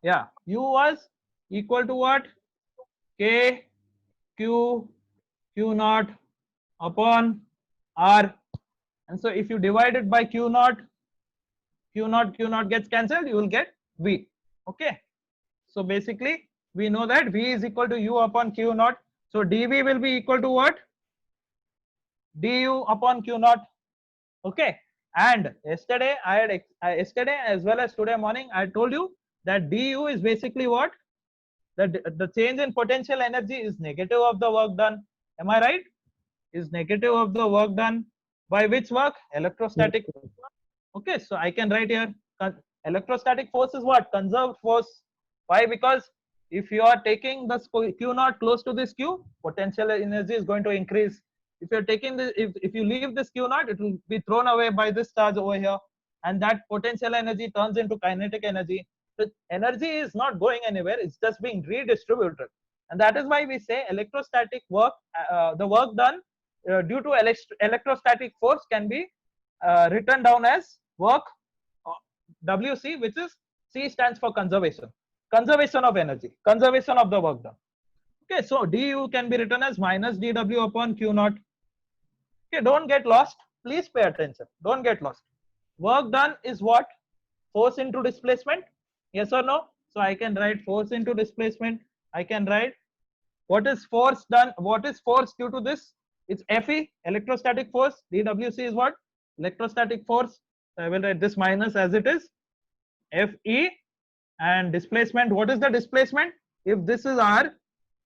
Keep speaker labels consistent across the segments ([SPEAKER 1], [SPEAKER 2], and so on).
[SPEAKER 1] Yeah, U was equal to what? K Q Q naught upon R. And so if you divide it by Q naught gets cancelled, you will get V. Okay. So basically, we know that V is equal to U upon Q naught. So dV will be equal to what? Du upon Q naught. Okay. And yesterday, yesterday as well as today morning, I told you that du is basically what? The change in potential energy is negative of the work done. Am I right? Is negative of the work done by which work?
[SPEAKER 2] Yes,
[SPEAKER 1] Electrostatic.
[SPEAKER 2] sir.
[SPEAKER 1] Okay, so I can write here electrostatic force is what? Conserved force. Why? Because if you are taking the Q naught close to this Q, potential energy is going to increase. If you're taking this, if you leave this Q naught, it will be thrown away by this charge over here, and that potential energy turns into kinetic energy. So energy is not going anywhere; it's just being redistributed, and that is why we say electrostatic work, the work done due to electrostatic force can be written down as work WC, which is C stands for conservation of energy, conservation of the work done. Okay, so du can be written as minus dw upon q naught. Okay, don't get lost. Please pay attention. Don't get lost. Work done is what? Force into displacement. Yes or no? So I can write force into displacement. I can write what is force done. What is force due to this? It's Fe, electrostatic force. dwc is what? Electrostatic force. So I will write this minus as it is. Fe, and displacement. What is the displacement? If this is r,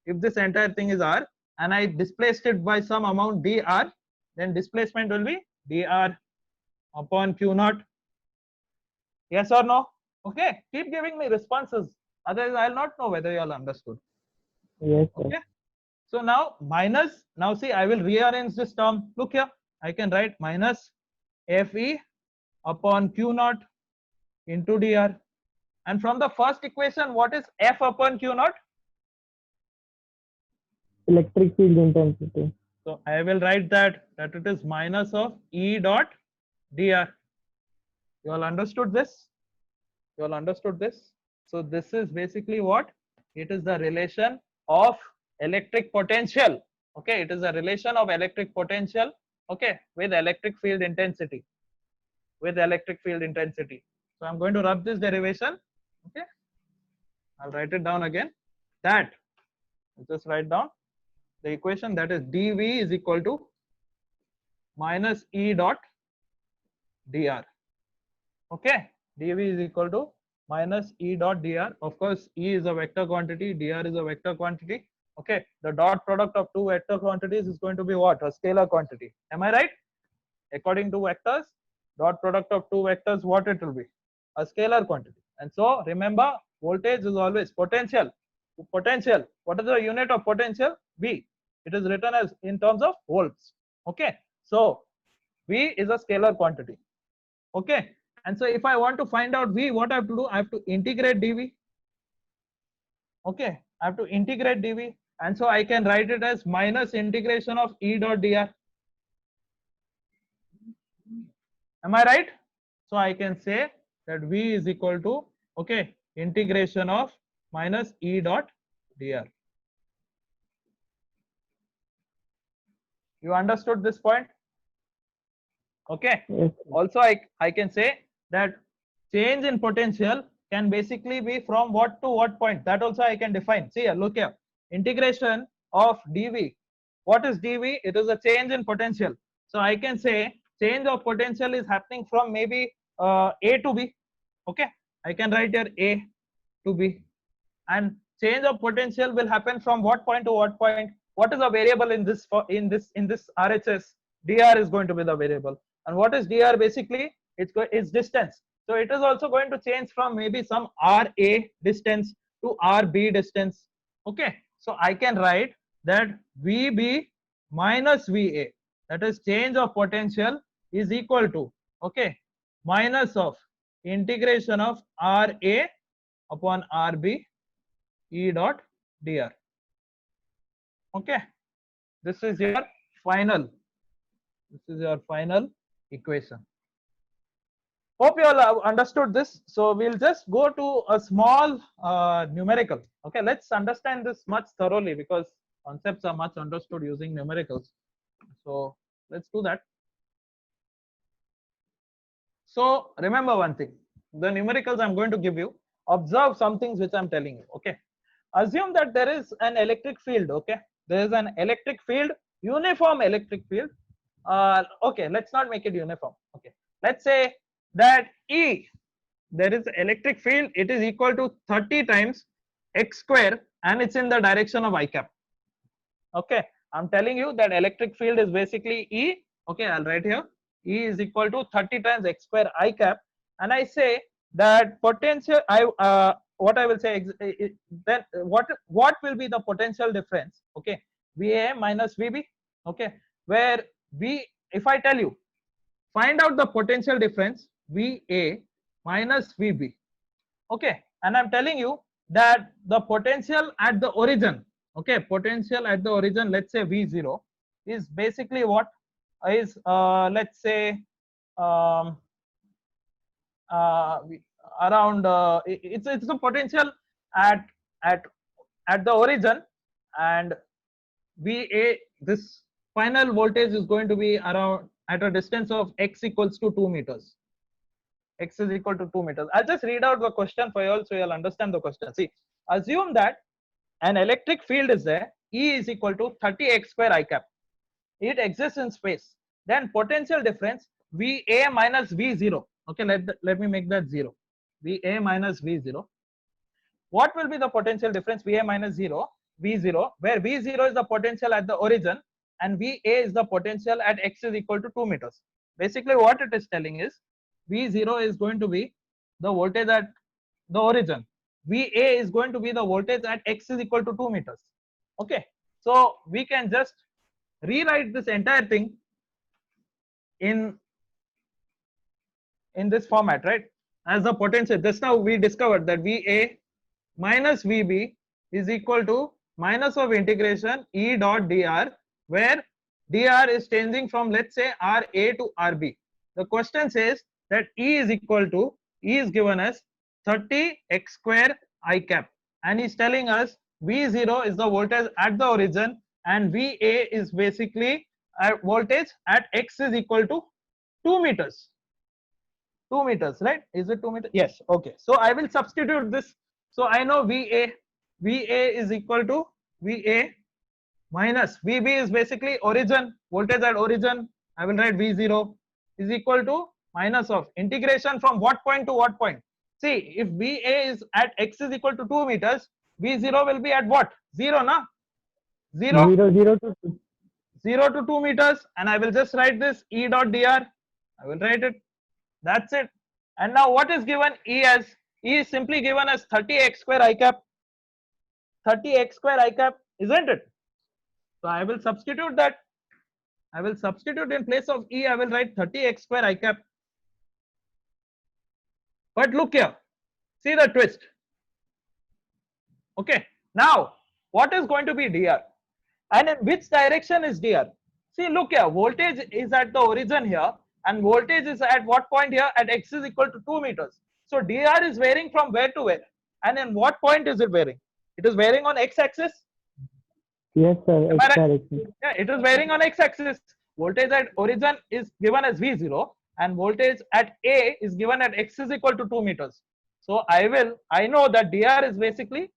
[SPEAKER 1] if this entire thing is r, and I displaced it by some amount dr, then displacement will be dr upon q naught. Yes or no? Okay, keep giving me responses, otherwise I'll not know whether you all understood.
[SPEAKER 2] Yes, sir.
[SPEAKER 1] Okay, so now minus, now see, I will rearrange this term. Look here, I can write minus Fe upon q naught into dr. And from the first equation, what is F upon q naught?
[SPEAKER 2] Electric field intensity.
[SPEAKER 1] So I will write that it is minus of E dot dr. You all understood this? You all understood this? So this is basically what? It is the relation of electric potential. Okay, it is a relation of electric potential. Okay, with electric field intensity. With electric field intensity. So I'm going to rub this derivation. Okay, I'll write it down again. That, just write down the equation, that is dV is equal to minus E dot dr. Okay, dV is equal to minus E dot dr. Of course, E is a vector quantity, dr is a vector quantity. Okay, the dot product of two vector quantities is going to be what? A scalar quantity. Am I right? According to vectors, dot product of two vectors, what it will be? A scalar quantity. And so remember, voltage is always potential. Potential. What is the unit of potential? V. It is written as in terms of volts. Okay, so V is a scalar quantity. Okay, and so if I want to find out V, what I have to do? I have to integrate dV. Okay, I have to integrate dV, and so I can write it as minus integration of E dot dr. Am I right? So I can say that V is equal to, okay, integration of minus E dot dr. You understood this point? Okay.
[SPEAKER 2] Yes, sir.
[SPEAKER 1] Also, I can say that change in potential can basically be from what to what point. That also I can define. See here, look here. Integration of dV. What is dV? It is a change in potential. So I can say change of potential is happening from maybe A to B. Okay. I can write here A to B. And change of potential will happen from what point to what point. What is a variable in this RHS? Dr is going to be the variable. And what is dr? Basically it's distance. So it is also going to change from maybe some ra distance to rb distance. Okay, so I can write that vb minus va, that is change of potential, is equal to, okay, minus of integration of ra upon rb E dot dr. Okay, this is your final, this is your final equation. Hope you all have understood this. So we'll just go to a small numerical. Okay, let's understand this much thoroughly because concepts are much understood using numericals. So let's do that. So remember one thing, the numericals I'm going to give you, observe some things which I'm telling you. Okay, assume that there is an electric field. Okay, there is an electric field, uniform electric field. Okay, let's not make it uniform. Okay, let's say that E, there is electric field, it is equal to 30 times x square and it's in the direction of I cap. Okay, I'm telling you that electric field is basically E. Okay, I'll write here E is equal to 30 times x square I cap, and I say that potential what I will say then what will be the potential difference? Okay, VA minus VB. Okay, where V, if I tell you find out the potential difference VA minus VB. Okay, and I'm telling you that the potential at the origin, okay, potential at the origin, let's say V0 is basically what is let's say um, around it's the potential at the origin, and VA, this final voltage is going to be around at a distance of x equals to 2 meters. X is equal to 2 meters. I'll just read out the question for you all so you'll understand the question. See, assume that an electric field is there, E is equal to 30x square I cap. It exists in space. Then potential difference VA minus V0. Okay, let me make that 0. VA minus V0. What will be the potential difference VA minus 0? V0, where V0 is the potential at the origin and VA is the potential at x is equal to 2 meters. Basically what it is telling is V0 is going to be the voltage at the origin. VA is going to be the voltage at x is equal to 2 meters. Okay, so we can just rewrite this entire thing in this format, right? As the potential, just now we discovered that VA minus VB is equal to minus of integration E dot dr, where dr is changing from, let's say, RA to RB. The question says that E is equal to, E is given as 30 x square I cap, and he's telling us V0 is the voltage at the origin and VA is basically a voltage at x is equal to 2 meters. 2 meters, right? Is it 2 meters? Yes. Okay, so I will substitute this. So I know VA is equal to VA minus VB is basically origin, voltage at origin. I will write V0 is equal to minus of integration from what point to what point. See, if VA is at x is equal to 2 meters, V0 will be at what? 0, na? 0?
[SPEAKER 2] 0 to 2.
[SPEAKER 1] 0 to 2 meters, and I will just write this E dot dr. I will write it. That's it. And now what is given E as? E is simply given as 30x square I cap. 30x square I cap, isn't it? So I will substitute that. I will substitute in place of E, I will write 30x square I cap. But look here, see the twist. Okay, now what is going to be dr? And in which direction is dr? See, look here, voltage is at the origin here, and voltage is at what point here? At x is equal to 2 meters. So dr is varying from where to where? And in what point is it varying? It is varying on x-axis.
[SPEAKER 2] Yes, sir. X direction.
[SPEAKER 1] Yeah, it is varying on x-axis. Voltage at origin is given as V0, and voltage at A is given at x is equal to 2 meters. So I know that dr is basically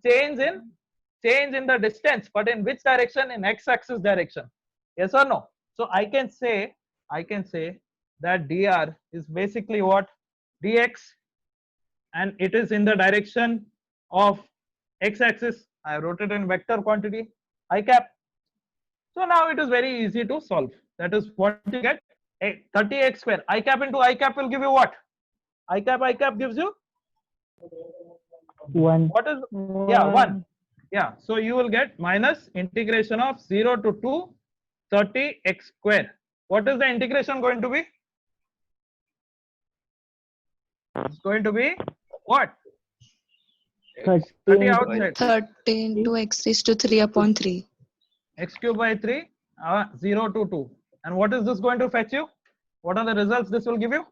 [SPEAKER 1] change in the distance, but in which direction? In x-axis direction. Yes or no? So I can say that dr is basically what? Dx, and it is in the direction of x-axis. I wrote it in vector quantity I cap. So now it is very easy to solve. That is what you get. 30x square I cap into I cap will give you what? I cap gives you
[SPEAKER 2] 1.
[SPEAKER 1] what is, yeah, 1. Yeah, so you will get minus integration of 0 to 2 30x square. What is the integration going to be? It's going to be what? 30 outside.
[SPEAKER 3] 30 into x raised to 3 upon 3.
[SPEAKER 1] X cube by 3, 0 to 2. And what is this going to fetch you? What are the results this will give you?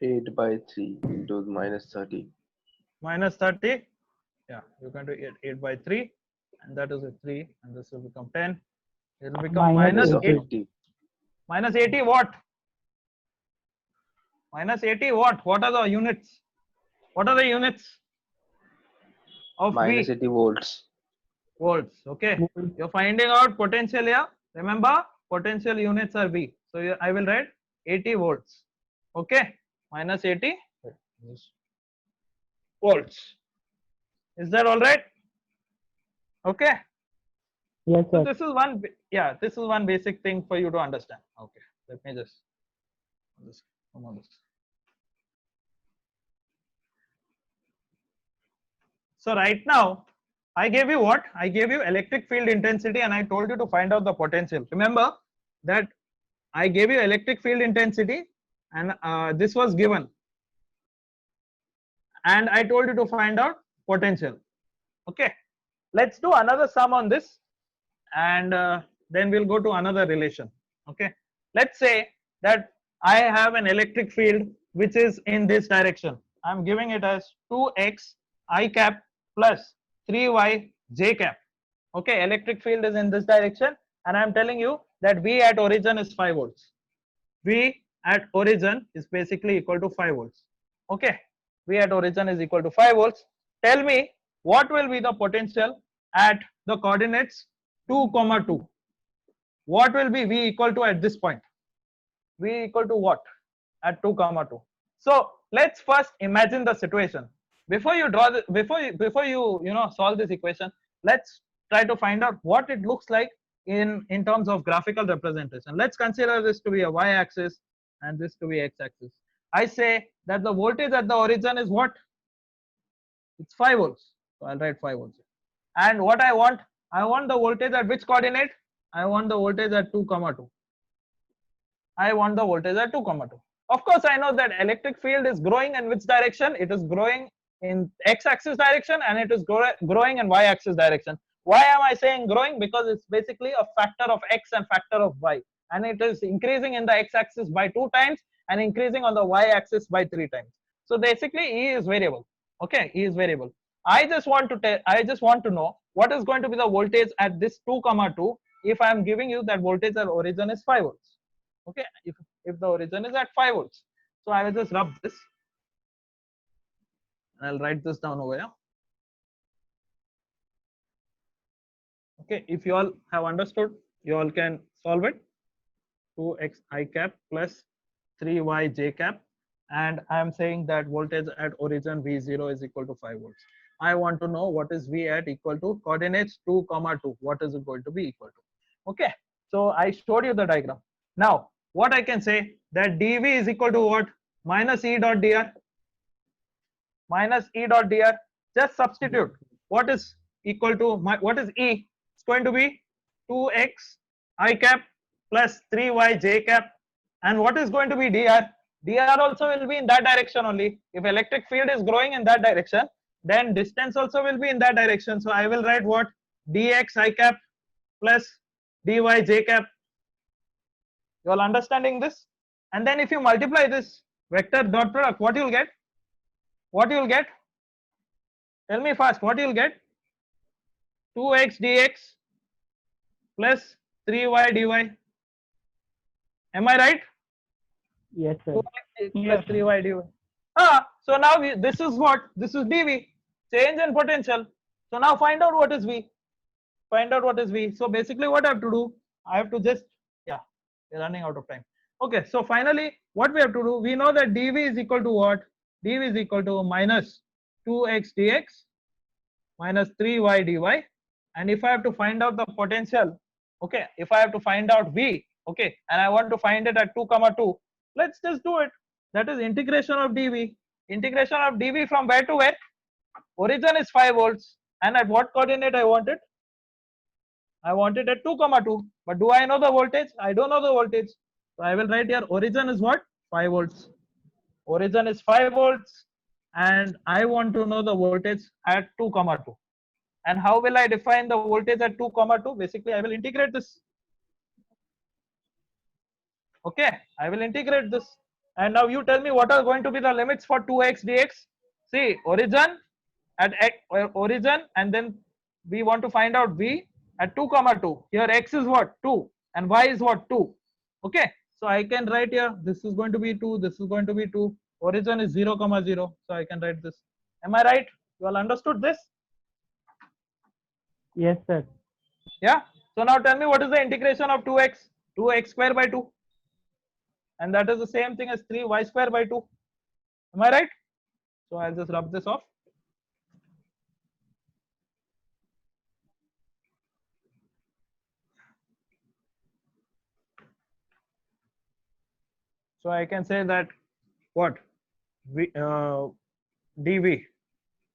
[SPEAKER 4] 8 by 3 into minus 30.
[SPEAKER 1] Minus 30. Yeah, you can do 8 by 3, and that is a 3, and this will become 10. It will become
[SPEAKER 2] Minus
[SPEAKER 1] minus 8.
[SPEAKER 4] 80.
[SPEAKER 1] Minus 80 what? Minus 80 what? What are the units? What are the units of
[SPEAKER 4] Minus
[SPEAKER 1] V?
[SPEAKER 4] 80 volts.
[SPEAKER 1] Volts. Okay.
[SPEAKER 2] Volts.
[SPEAKER 1] You're finding out potential here. Remember, potential units are V. So I will write 80 volts. Okay. Minus 80 volts. Is that all right? Okay.
[SPEAKER 2] Yes,
[SPEAKER 1] So
[SPEAKER 2] sir.
[SPEAKER 1] this is one. Yeah, this is one basic thing for you to understand. Okay. Let me just come on this. So right now, I gave you what? I gave you electric field intensity and I told you to find out the potential. Remember that I gave you electric field intensity and this was given. And I told you to find out potential. Okay. Let's do another sum on this and then we'll go to another relation. Okay. Let's say that I have an electric field which is in this direction. I'm giving it as 2x I cap plus 3y j cap. Okay, electric field is in this direction and I'm telling you that V at origin is 5 volts. V at origin is basically equal to 5 volts. Okay, V at origin is equal to 5 volts. Tell me what will be the potential at the coordinates 2, 2. What will be V equal to at this point? V equal to what at 2, 2? So let's first imagine the situation. Before you draw the, before you solve this equation, let's try to find out what it looks like in terms of graphical representation. Let's consider this to be a y-axis and this to be x-axis. I say that the voltage at the origin is what? It's 5 volts. So I'll write 5 volts. And what I want the voltage at which coordinate? I want the voltage at 2, 2. I want the voltage at 2, 2. Of course, I know that electric field is growing in which direction? It is growing in x-axis direction and it is growing in y-axis direction. Why am I saying growing? Because it's basically a factor of x and factor of y, and it is increasing in the x-axis by 2 times and increasing on the y-axis by 3 times. So basically, E is variable. Okay, E is variable. I just want to know what is going to be the voltage at this 2, 2 if I am giving you that voltage at origin is 5 volts. Okay, if the origin is at 5 volts. So I will just rub this. I'll write this down over here. Okay, if you all have understood, you all can solve it. 2x I cap plus 3y j cap, and I am saying that voltage at origin V0 is equal to 5 volts. I want to know what is V at equal to coordinates 2, 2. What is it going to be equal to? Okay, so I showed you the diagram. Now, what I can say that dV is equal to what? Minus E dot dr. Minus E dot dr. Just substitute. What is equal to what is E? It's going to be 2x I cap plus 3y j cap. And what is going to be dr? Dr also will be in that direction only. If electric field is growing in that direction, then distance also will be in that direction. So I will write what? Dx I cap plus dy j cap. You all understanding this? And then if you multiply this vector dot product, what you will get? What you will get? Tell me fast, what you will get? 2x dx plus 3y dy. Am I right?
[SPEAKER 2] Yes, sir.
[SPEAKER 1] 2x plus 3y dy. So now this is what? This is dV. Change in potential. So now find out what is V. Find out what is V. So basically what I have to do, I have to just, we're running out of time. Okay, so finally what we have to do, we know that dV is equal to what? dV is equal to minus 2x dx minus 3y dy. And if I have to find out the potential, okay, if I have to find out V, okay, and I want to find it at 2, 2, let's just do it. That is integration of dV. Integration of dV from where to where? Origin is 5 volts. And at what coordinate I want it? I want it at 2, 2. But do I know the voltage? I don't know the voltage. So I will write here origin is what? 5 volts. Origin is 5 volts. And I want to know the voltage at 2, 2. And how will I define the voltage at 2, 2? Basically, I will integrate this. Okay, I will integrate this. And now you tell me what are going to be the limits for 2x dx. See, origin at origin, and then we want to find out v at 2 comma 2. Here x is what? 2, and y is what? 2. Okay, so I can write here, this is going to be 2, this is going to be 2. Origin is 0 comma 0, so I can write this. Am I right? You all understood this?
[SPEAKER 2] Yes, sir.
[SPEAKER 1] Yeah. So now tell me what is the integration of 2x? 2x square by 2. And that is the same thing as 3y square by 2. Am I right? So I'll just rub this off. So I can say that what? dv,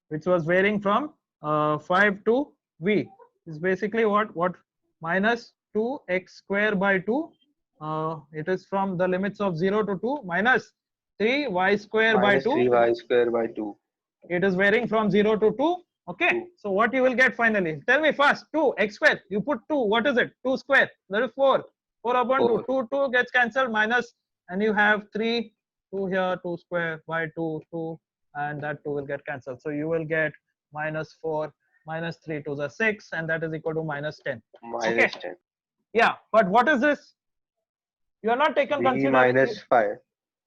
[SPEAKER 1] which was varying from 5 to v, is basically what? Minus 2x square by 2. It is from the limits of 0 to 2 minus 3y square by
[SPEAKER 4] Minus
[SPEAKER 1] 2.
[SPEAKER 4] 3y square by 2.
[SPEAKER 1] It is varying from 0 to 2. Okay.
[SPEAKER 4] 2.
[SPEAKER 1] So what you will get finally? Tell me first. 2 x square. You put 2. What is it? 2 square. That is 4. 4 upon 2.
[SPEAKER 4] 4.
[SPEAKER 1] 2 gets cancelled minus, and you have 3. 2 here. 2 square by 2. 2, and that 2 will get cancelled. So you will get minus 4 minus 3 to the 6, and that is equal to minus 10.
[SPEAKER 4] Minus 10.
[SPEAKER 1] Yeah. But what is this? You are not taken
[SPEAKER 4] V
[SPEAKER 1] consideration.
[SPEAKER 4] minus 5.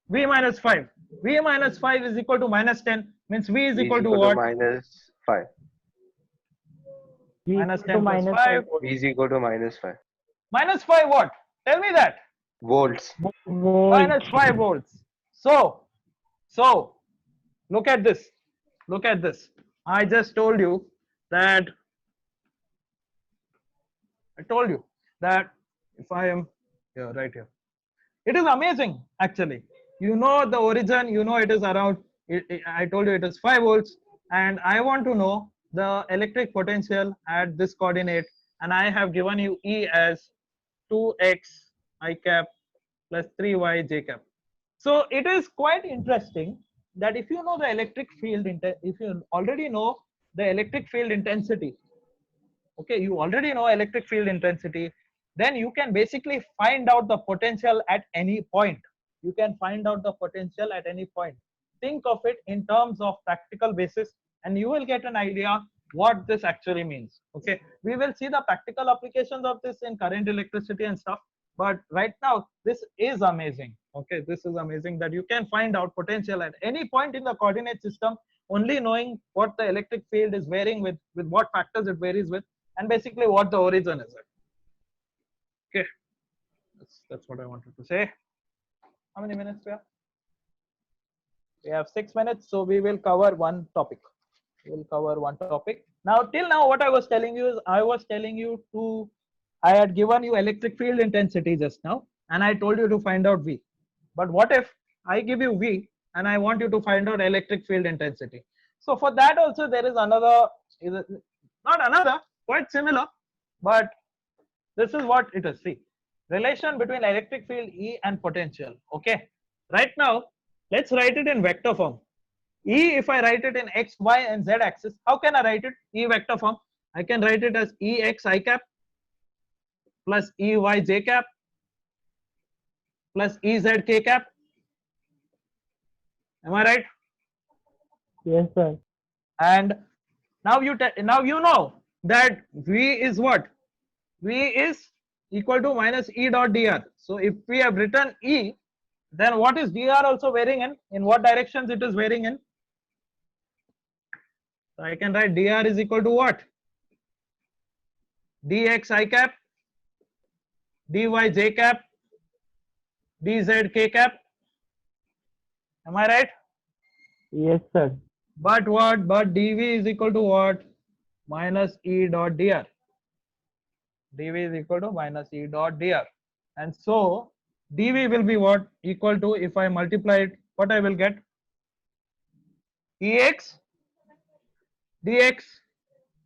[SPEAKER 1] V minus 5. V minus 5 is equal to minus 10. Means V is
[SPEAKER 4] V
[SPEAKER 1] equal to what?
[SPEAKER 4] minus 5.
[SPEAKER 2] V
[SPEAKER 1] Minus
[SPEAKER 2] equal
[SPEAKER 1] 10
[SPEAKER 2] to
[SPEAKER 1] plus
[SPEAKER 2] minus
[SPEAKER 1] 5.
[SPEAKER 4] V is equal to minus 5.
[SPEAKER 1] Minus 5 what? Tell me that.
[SPEAKER 4] Volts.
[SPEAKER 2] volt.
[SPEAKER 1] Minus 5 volts. So look at this. Look at this. I just told you that. I told you that if I am here, right here, it is amazing actually. You know the origin. You know it is around. I told you it is 5 volts, and I want to know the electric potential at this coordinate, and I have given you E as 2x I cap plus 3y j cap. So it is quite interesting that if you know the electric field, if you already know the electric field intensity, okay, you already know electric field intensity, then you can basically find out the potential at any point. You can find out the potential at any point. Think of it in terms of practical basis, and you will get an idea what this actually means. Okay, we will see the practical applications of this in current electricity and stuff, but right now this is amazing. Okay, this is amazing that you can find out potential at any point in the coordinate system, only knowing what the electric field is varying with what factors it varies with, and basically what the origin is at. Okay, that's what I wanted to say. How many minutes we have? We have 6 minutes, so we will cover one topic. We'll cover one topic. Now, till now, what I was telling you is I had given you electric field intensity just now, and I told you to find out V. But what if I give you V and I want you to find out electric field intensity? So for that also there is another, not another, quite similar, but this is what it is. See, relation between electric field E and potential. Okay, right now let's write it in vector form. E, if I write it in x, y, and z axis, how can I write it? E vector form. I can write it as Ex I cap plus Ey j cap plus Ez k cap. Am I right?
[SPEAKER 2] Yes, sir.
[SPEAKER 1] And now you know that V is what? V is equal to minus E dot dr. So if we have written E, then what is dr also varying in? In what directions it is varying in? So I can write dr is equal to what? Dx I cap, dy j cap, dz k cap. Am I right?
[SPEAKER 2] Yes, sir.
[SPEAKER 1] But what? But dv is equal to what? Minus E dot dr. dv is equal to minus E dot dr. And so dv will be what? Equal to, if I multiply it, what I will get? Ex dx.
[SPEAKER 2] Ex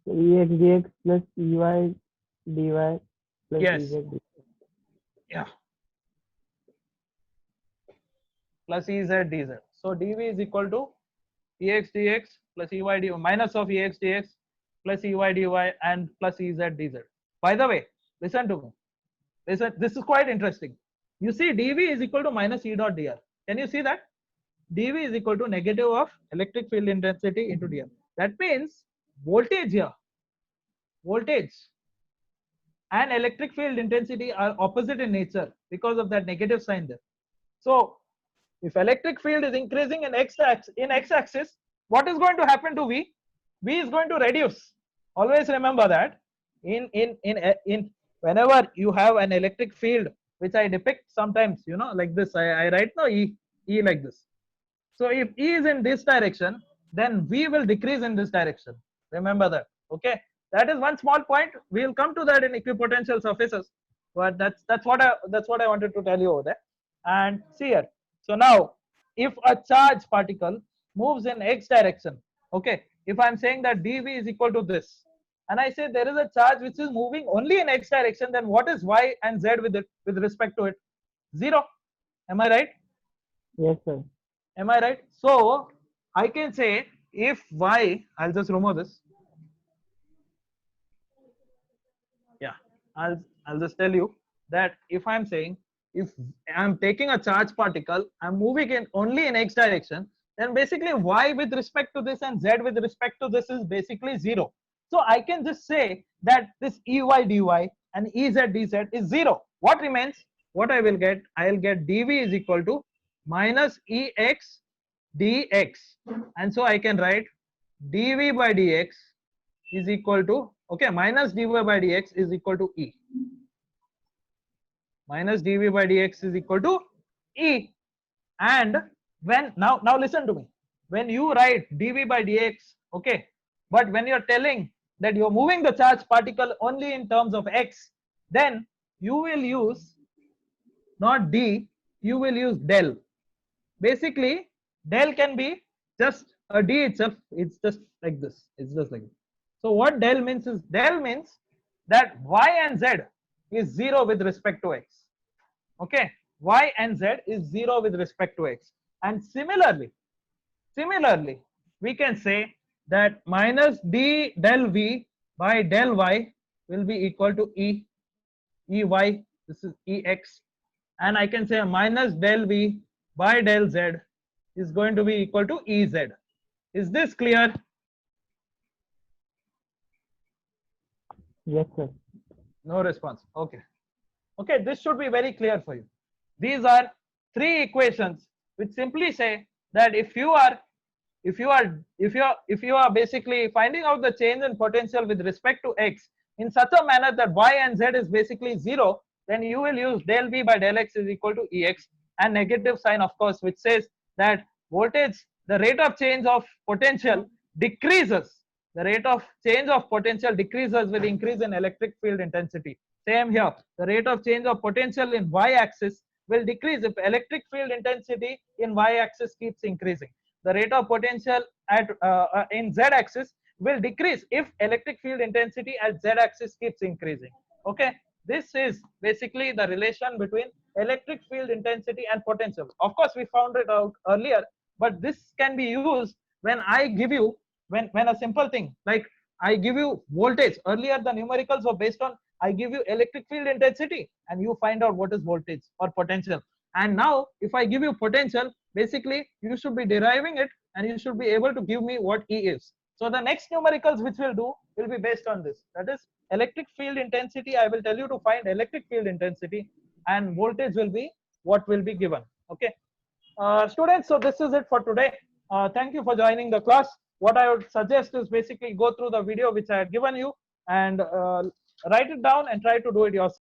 [SPEAKER 2] dx plus Ey dy plus
[SPEAKER 1] Yes.
[SPEAKER 2] Ez dx.
[SPEAKER 1] Yeah. Plus Ez dz. So dv is equal to Ex dx plus Ey dy minus of Ex dx plus Ey dy and plus Ez dz. By the way, listen to me. Listen, this is quite interesting. You see, dv is equal to minus E dot dr. Can you see that? dV is equal to negative of electric field intensity into dF. That means voltage here, voltage and electric field intensity are opposite in nature because of that negative sign there. So if electric field is increasing in x-axis, what is going to happen to V? V is going to reduce. Always remember that in whenever you have an electric field, which I depict sometimes, you know, like this, I write now E like this. So if E is in this direction, then V will decrease in this direction. Remember that. Okay, that is one small point. We will come to that in equipotential surfaces, but that's what I wanted to tell you over there. And see here. So now, if a charge particle moves in x direction, okay, if I'm saying that dV is equal to this, and I say there is a charge which is moving only in x direction, then what is y and z with it with respect to it? 0. Am I right?
[SPEAKER 2] Yes, sir.
[SPEAKER 1] Am I right? So I can say if y, I'll just remove this. Yeah, I'll just tell you that if I'm saying if I'm taking a charge particle, I'm moving in only in x direction, then basically y with respect to this and z with respect to this is basically 0. So I can just say that this Ey dy and Ez dz is 0. What remains? What I will get? I'll get dV is equal to minus Ex dx, and so I can write dV by dx is equal to, okay, minus dV by dx is equal to E. Minus dV by dx is equal to E. And when now listen to me, when you write dV by dx, okay, but when you're telling that you're moving the charge particle only in terms of x, then you will use not d, you will use del. Basically del can be just a d itself, it's just like this, it's just like this. So what del means is, del means that y and z is 0 with respect to x. Okay, y and z is 0 with respect to x. And similarly we can say that minus d del v by del y will be equal to E, Ey, this is Ex, and I can say minus del v by del z is going to be equal to Ez. Is this clear?
[SPEAKER 2] Yes, sir.
[SPEAKER 1] No response. Okay. Okay, this should be very clear for you. These are 3 equations which simply say that if you are basically finding out the change in potential with respect to x in such a manner that y and z is basically 0, then you will use del v by del x is equal to Ex, and negative sign, of course, which says that voltage, the rate of change of potential decreases. The rate of change of potential decreases with increase in electric field intensity. Same here. The rate of change of potential in y-axis will decrease if electric field intensity in y-axis keeps increasing. The rate of potential at in z-axis will decrease if electric field intensity at z-axis keeps increasing. Okay, this is basically the relation between electric field intensity and potential. Of course, we found it out earlier, but this can be used when I give you, when a simple thing like I give you voltage. Earlier the numericals were based on I give you electric field intensity and you find out what is voltage or potential. And now if I give you potential, basically you should be deriving it and you should be able to give me what E is. So the next numericals which we'll do will be based on this. That is electric field intensity. I will tell you to find electric field intensity, and voltage will be what will be given. Okay, students, so this is it for today. Thank you for joining the class. What I would suggest is basically go through the video which I had given you and write it down and try to do it yourself.